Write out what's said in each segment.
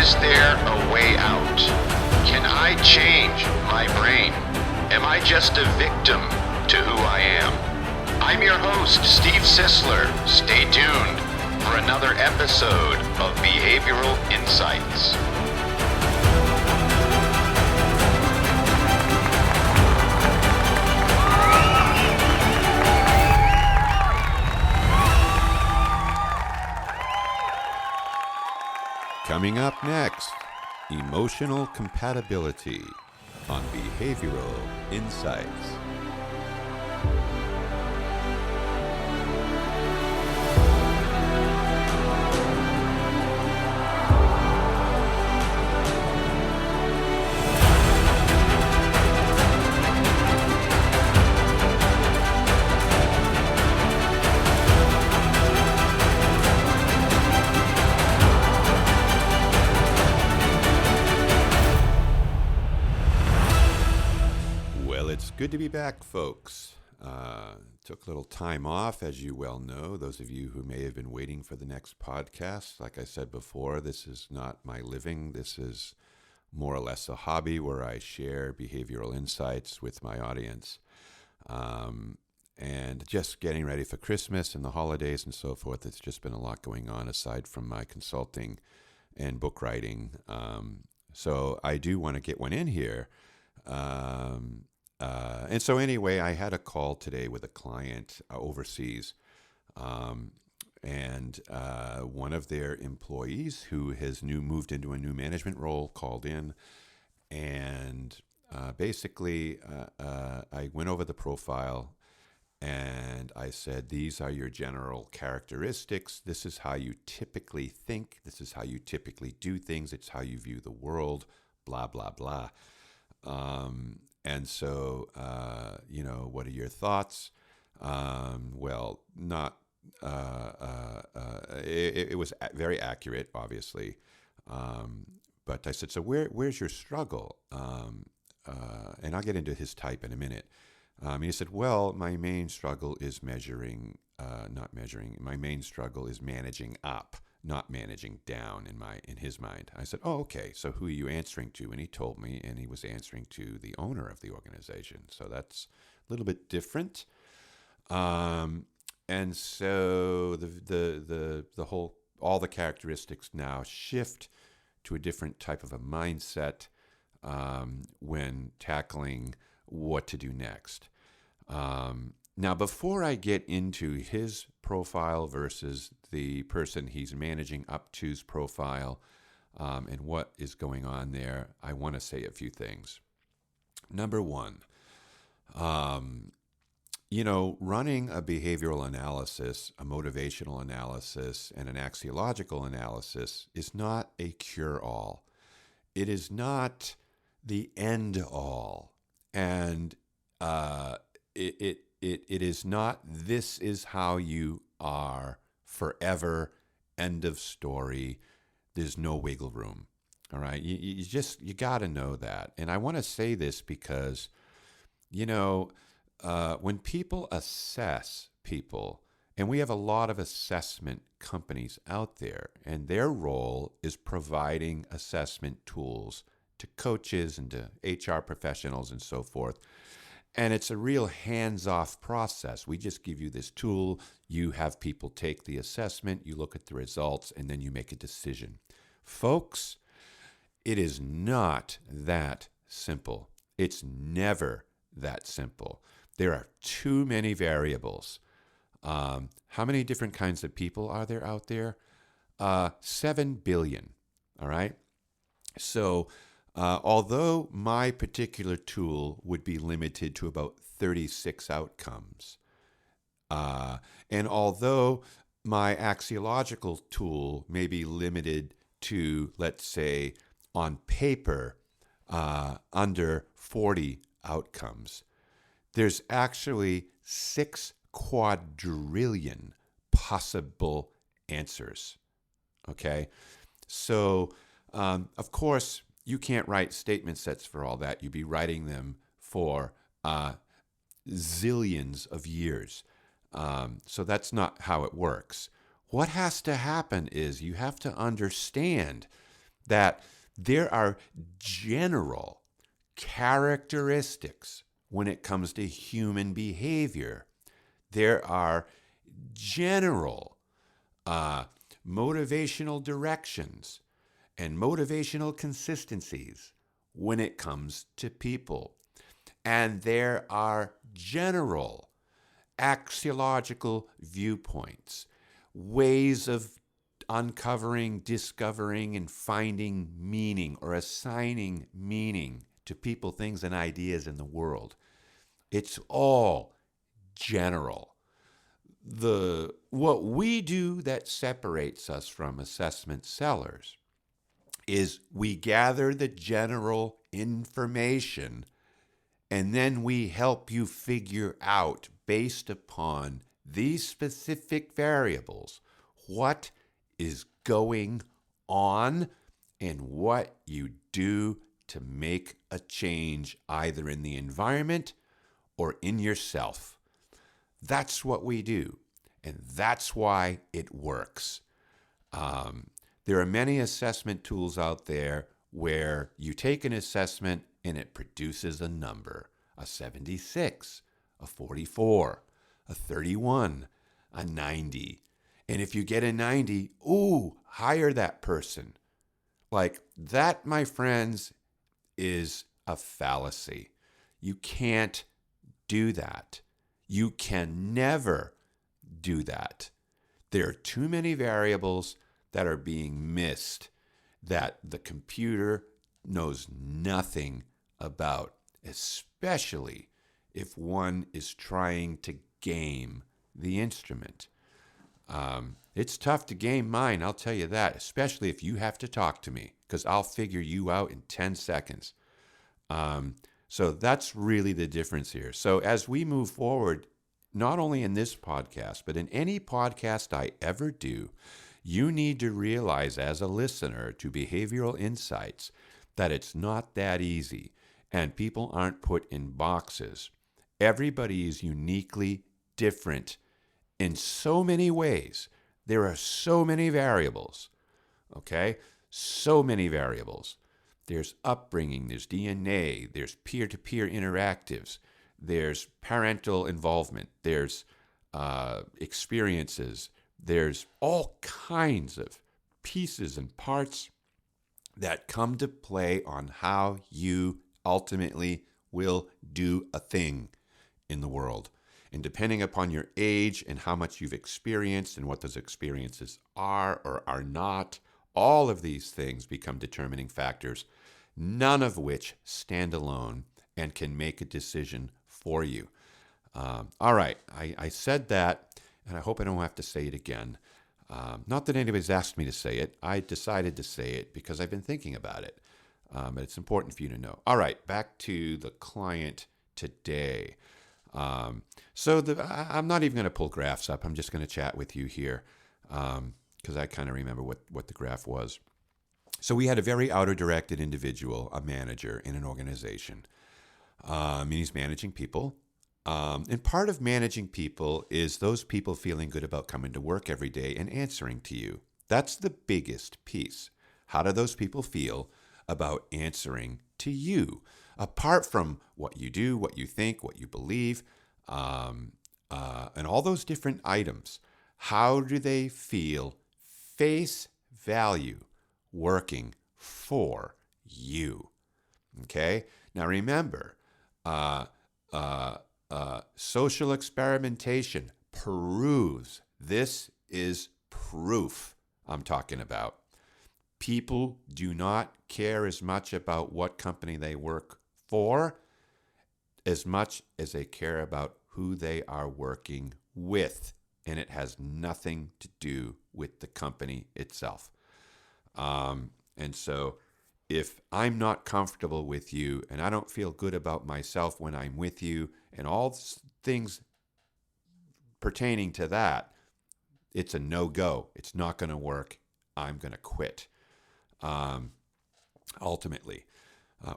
Is there a way out? Can I change my brain? Am I just a victim to who I am? I'm your host, Steve Sisler. Stay tuned for another episode of Behavioral Insights. Coming up next, emotional compatibility on Behavioral Insights. Good to be back, folks. Took a little time off, as you well know. Those of you who may have been waiting for the next podcast, like I said before, this is not my living. This is more or less a hobby where I share behavioral insights with my audience. And just getting ready for Christmas and the holidays and so forth. It's just been a lot going on aside from my consulting and book writing. So I do want to get one in here. And so anyway, I had a call today with a client overseas, and one of their employees who has moved into a new management role called in, and basically I went over the profile and I said, these are your general characteristics. This is how you typically think. This is how you typically do things. It's how you view the world, blah, blah, blah. And so, what are your thoughts? Well, not, it was very accurate, obviously. But I said, so where's your struggle? And I'll get into his type in a minute. He said, well, my main struggle is my main struggle is managing up, not managing down in his mind. I said, oh, okay, so who are you answering to? And he told me, and he was answering to the owner of the organization. So that's a little bit different. And so all the characteristics now shift to a different type of a mindset when tackling what to do next. Now, before I get into his profile versus the person he's managing up to's profile and what is going on there, I want to say a few things. Number one, running a behavioral analysis, a motivational analysis, and an axiological analysis is not a cure-all. It is not the end-all. And it is not, this is how you are forever, end of story. There's no wiggle room. All right. You got to know that. And I want to say this because, when people assess people, and we have a lot of assessment companies out there, and their role is providing assessment tools to coaches and to HR professionals and so forth. And it's a real hands-off process. We just give you this tool. You have people take the assessment, you look at the results, and then you make a decision. Folks, it is not that simple. It's never that simple. There are too many variables. How many different kinds of people are there out there? 7 billion, all right? So although my particular tool would be limited to about 36 outcomes, and although my axiological tool may be limited to, let's say, on paper, under 40 outcomes, there's actually 6 quadrillion possible answers, okay? So, of course, you can't write statement sets for all that. You'd be writing them for zillions of years. So that's not how it works. What has to happen is you have to understand that there are general characteristics when it comes to human behavior. There are general motivational directions and motivational consistencies when it comes to people. And there are general axiological viewpoints, ways of uncovering, discovering, and finding meaning or assigning meaning to people, things, and ideas in the world. It's all general. What we do that separates us from assessment sellers is we gather the general information and then we help you figure out, based upon these specific variables, what is going on and what you do to make a change either in the environment or in yourself. That's what we do, and that's why it works. There are many assessment tools out there where you take an assessment and it produces a number, a 76, a 44, a 31, a 90. And if you get a 90, hire that person. Like that, my friends, is a fallacy. You can't do that. You can never do that. There are too many variables that are being missed that the computer knows nothing about, especially if one is trying to game the instrument. It's tough to game mine, I'll tell you that, especially if you have to talk to me, because I'll figure you out in 10 seconds. So that's really the difference here. So as we move forward, not only in this podcast, but in any podcast I ever do, you need to realize as a listener to Behavioral Insights that it's not that easy, and people aren't put in boxes. Everybody is uniquely different in so many ways. There are so many variables, okay? So many variables. There's upbringing, there's DNA, there's peer-to-peer interactives, there's parental involvement, there's experiences, there's all kinds of pieces and parts that come to play on how you ultimately will do a thing in the world. And depending upon your age and how much you've experienced and what those experiences are or are not, all of these things become determining factors, none of which stand alone and can make a decision for you. All right, I said that, and I hope I don't have to say it again. Not that anybody's asked me to say it. I decided to say it because I've been thinking about it. But it's important for you to know. All right, back to the client today. I'm not even going to pull graphs up. I'm just going to chat with you here because I kind of remember what the graph was. So we had a very outer-directed individual, a manager in an organization. And he's managing people. And part of managing people is those people feeling good about coming to work every day and answering to you. That's the biggest piece. How do those people feel about answering to you? Apart from what you do, what you think, what you believe, and all those different items, how do they feel face value working for you? Okay? Now remember, social experimentation proves, this is proof I'm talking about. People do not care as much about what company they work for as much as they care about who they are working with. And it has nothing to do with the company itself. And so if I'm not comfortable with you and I don't feel good about myself when I'm with you and all things pertaining to that, it's a no-go. It's not going to work. I'm going to quit. Ultimately,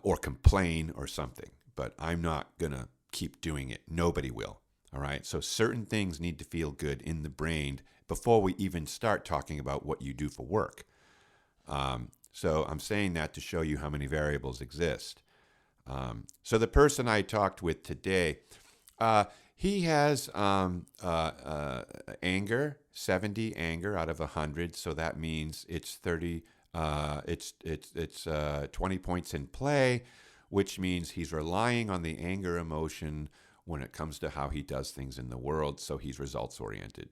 or complain or something, but I'm not going to keep doing it. Nobody will. All right. So certain things need to feel good in the brain before we even start talking about what you do for work. So I'm saying that to show you how many variables exist. So the person I talked with today, he has anger, 70 anger out of 100. So that means it's 30. It's 20 points in play, which means he's relying on the anger emotion when it comes to how he does things in the world. So he's results oriented.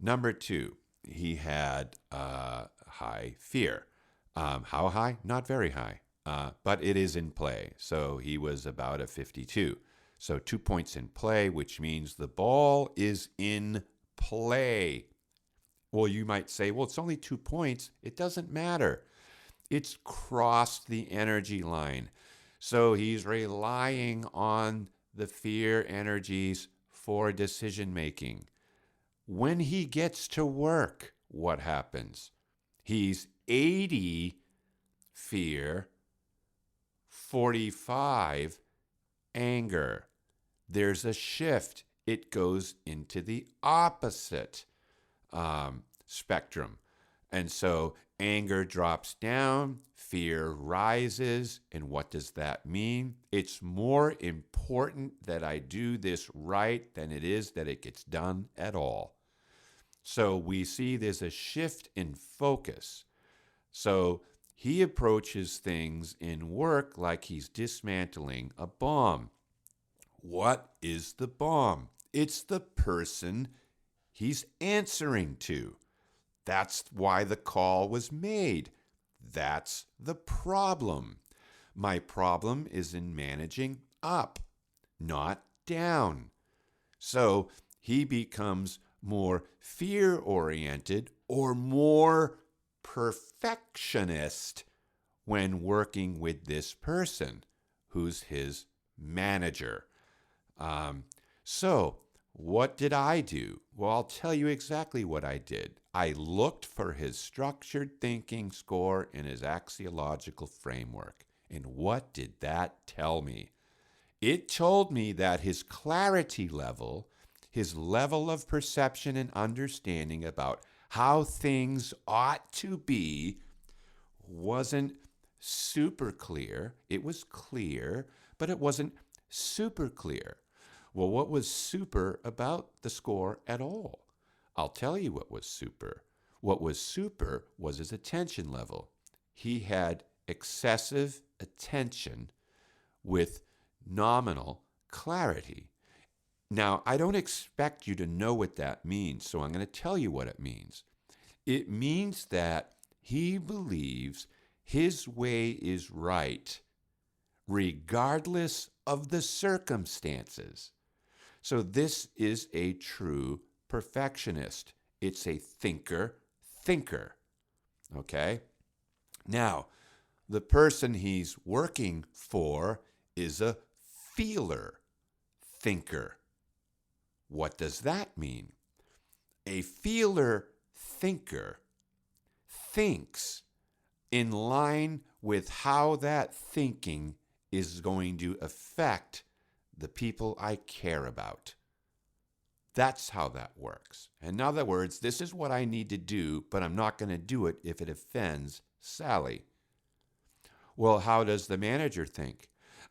Number two, he had high fear. How high? Not very high, but it is in play. So he was about a 52. So 2 points in play, which means the ball is in play. Well, you might say, well, it's only 2 points. It doesn't matter. It's crossed the energy line. So he's relying on the fear energies for decision making. When he gets to work, what happens? He's 80 fear, 45 anger. There's a shift. It goes into the opposite spectrum. And so anger drops down, fear rises. And what does that mean? It's more important that I do this right than it is that it gets done at all. So we see there's a shift in focus. So he approaches things in work like he's dismantling a bomb. What is the bomb? It's the person he's answering to. That's why the call was made. That's the problem. My problem is in managing up, not down. So he becomes more fear-oriented or more perfectionist when working with this person who's his manager. So what did I do? Well, I'll tell you exactly what I did. I looked for his structured thinking score in his axiological framework. And what did that tell me? It told me that his clarity level, his level of perception and understanding about how things ought to be, wasn't super clear. It was clear, but it wasn't super clear. Well, what was super about the score at all? I'll tell you what was super. What was super was his attention level. He had excessive attention with nominal clarity. Now, I don't expect you to know what that means, so I'm going to tell you what it means. It means that he believes his way is right, regardless of the circumstances. So this is a true perfectionist. It's a thinker. Okay? Now, the person he's working for is a feeler thinker. What does that mean? A feeler thinker thinks in line with how that thinking is going to affect the people I care about. That's how that works. In other words, this is what I need to do, but I'm not going to do it if it offends Sally. Well, how does the manager think?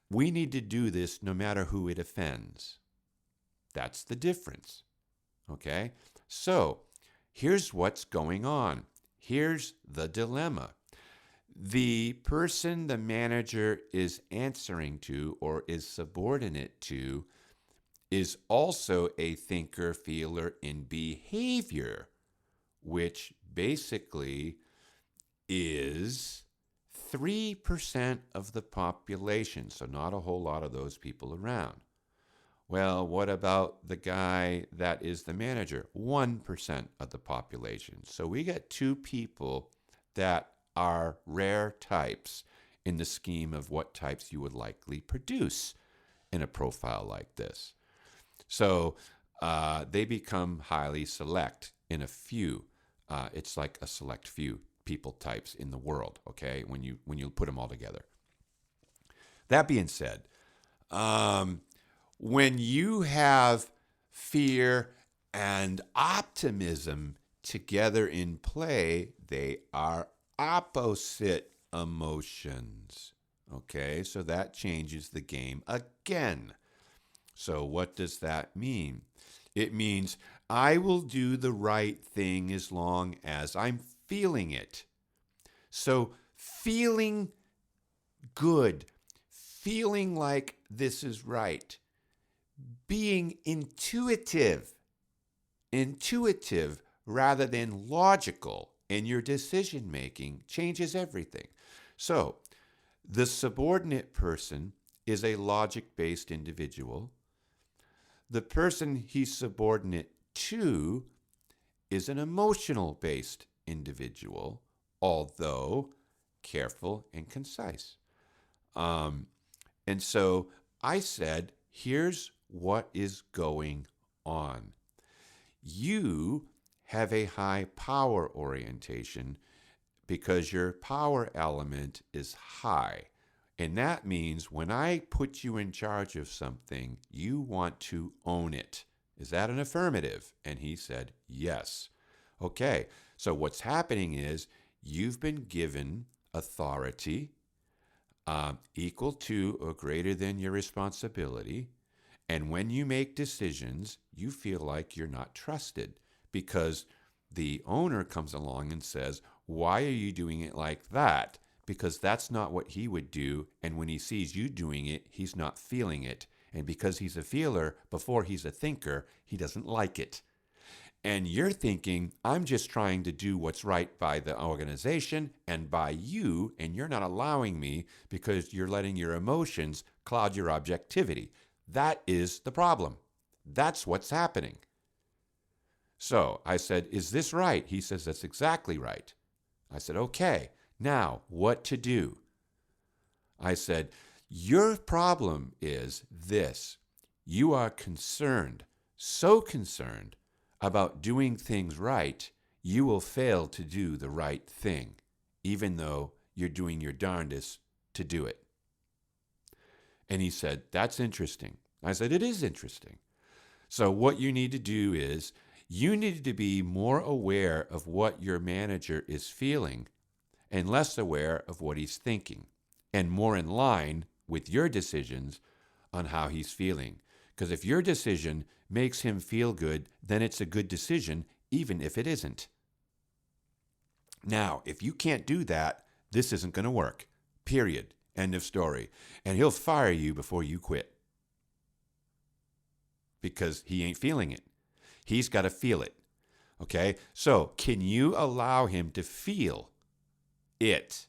We need to do this no matter who it offends. That's the difference. Okay? So, here's what's going on. Here's the dilemma. The person the manager is answering to or is subordinate to is also a thinker, feeler in behavior, which basically is 3% of the population, so not a whole lot of those people around. Well, what about the guy that is the manager? 1% of the population. So we got two people that are rare types in the scheme of what types you would likely produce in a profile like this. So they become highly select in a few. It's like a select few people types in the world, okay, when you put them all together. That being said, when you have fear and optimism together in play, they are opposite emotions. Okay, so that changes the game again. So, what does that mean? It means I will do the right thing as long as I'm feeling it. So, feeling good, feeling like this is right, being intuitive rather than logical in your decision making changes everything. So, the subordinate person is a logic based individual. The person he's subordinate to is an emotional based individual, although careful and concise. Um, and so I said, here's what is going on. You have a high power orientation because your power element is high. And that means when I put you in charge of something, you want to own it. Is that an affirmative? And he said, yes. Okay, so what's happening is you've been given authority equal to or greater than your responsibility. And when you make decisions, you feel like you're not trusted because the owner comes along and says, why are you doing it like that? Because that's not what he would do. And when he sees you doing it, he's not feeling it. And because he's a feeler before he's a thinker, he doesn't like it. And you're thinking, I'm just trying to do what's right by the organization and by you, and you're not allowing me because you're letting your emotions cloud your objectivity. That is the problem. That's what's happening. So I said, is this right? He says, that's exactly right. I said, okay, now what to do? I said, your problem is this. You are concerned, so concerned about doing things right, you will fail to do the right thing, even though you're doing your darndest to do it. And he said, that's interesting. I said, it is interesting. So what you need to do is you need to be more aware of what your manager is feeling and less aware of what he's thinking and more in line with your decisions on how he's feeling. Because if your decision makes him feel good, then it's a good decision, even if it isn't. Now, if you can't do that, this isn't going to work. Period. End of story. And he'll fire you before you quit. Because he ain't feeling it. He's got to feel it. Okay? So, can you allow him to feel it?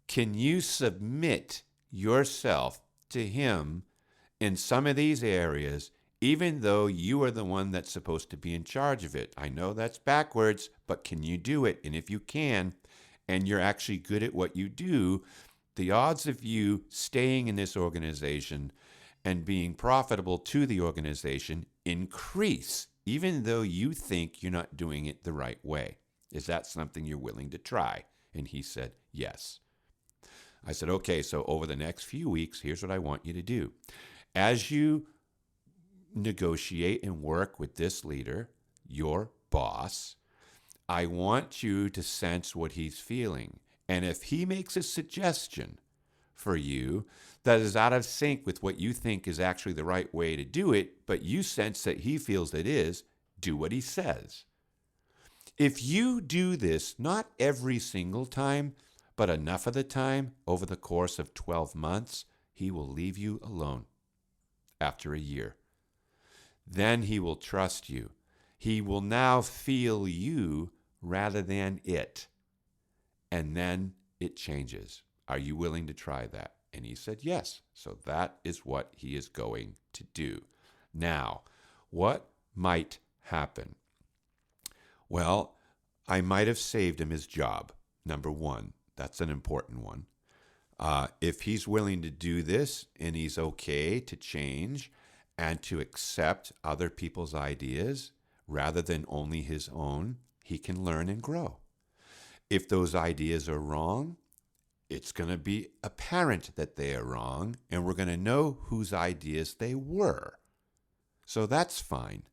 Can you submit yourself to him in some of these areas, even though you are the one that's supposed to be in charge of it? I know that's backwards, but can you do it? And if you can, and you're actually good at what you do, the odds of you staying in this organization and being profitable to the organization increase, even though you think you're not doing it the right way. Is that something you're willing to try? And he said, yes. I said, okay, so over the next few weeks, here's what I want you to do. As you negotiate and work with this leader, your boss, I want you to sense what he's feeling. And if he makes a suggestion for you that is out of sync with what you think is actually the right way to do it, but you sense that he feels it is, do what he says. If you do this, not every single time, but enough of the time over the course of 12 months, he will leave you alone after a year. Then he will trust you. He will now feel you rather than it. And then it changes. Are you willing to try that? And he said, yes. So that is what he is going to do. Now, what might happen? Well, I might have saved him his job. Number one, that's an important one. If he's willing to do this and he's okay to change and to accept other people's ideas rather than only his own, he can learn and grow. If those ideas are wrong, it's going to be apparent that they are wrong, and we're going to know whose ideas they were. So that's fine.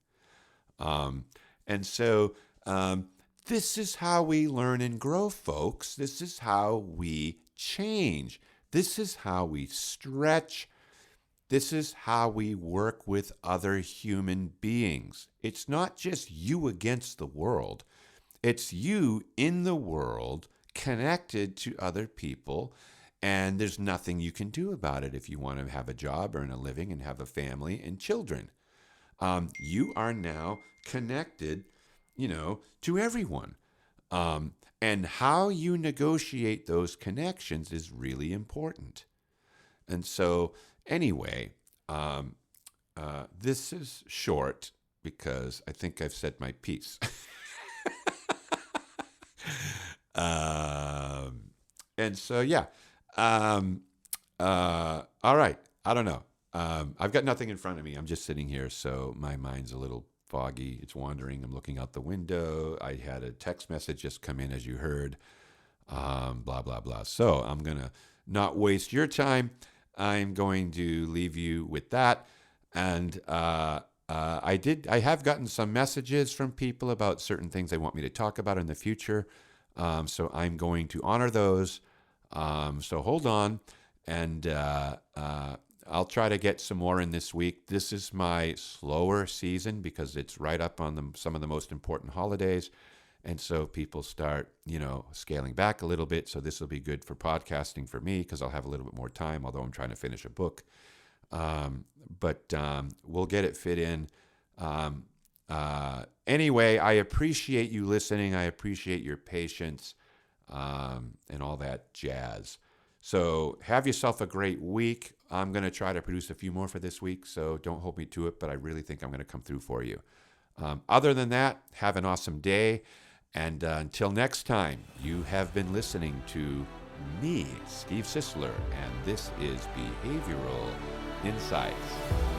This is how we learn and grow, folks. This is how we change. This is how we stretch. This is how we work with other human beings. It's not just you against the world. It's you in the world connected to other people, and there's nothing you can do about it if you want to have a job, earn a living, and have a family and children. You are now connected, to everyone. And how you negotiate those connections is really important. And so, anyway, this is short because I think I've said my piece. And so, yeah. All right. I don't know. I've got nothing in front of me. I'm just sitting here, so my mind's a little foggy. It's wandering. I'm looking out the window. I had a text message just come in, as you heard. Blah, blah, blah. So I'm going to not waste your time. I'm going to leave you with that. And I have gotten some messages from people about certain things they want me to talk about in the future. So I'm going to honor those. So hold on, and I'll try to get some more in this week. This is my slower season because it's right up on some of the most important holidays. And so people start, scaling back a little bit. So this will be good for podcasting for me because I'll have a little bit more time, although I'm trying to finish a book. But we'll get it fit in. Anyway, I appreciate you listening. I appreciate your patience and all that jazz. So have yourself a great week. I'm going to try to produce a few more for this week, so don't hold me to it, but I really think I'm going to come through for you. Other than that, have an awesome day. And until next time, you have been listening to me, Steve Sisler, and this is Behavioral Insights.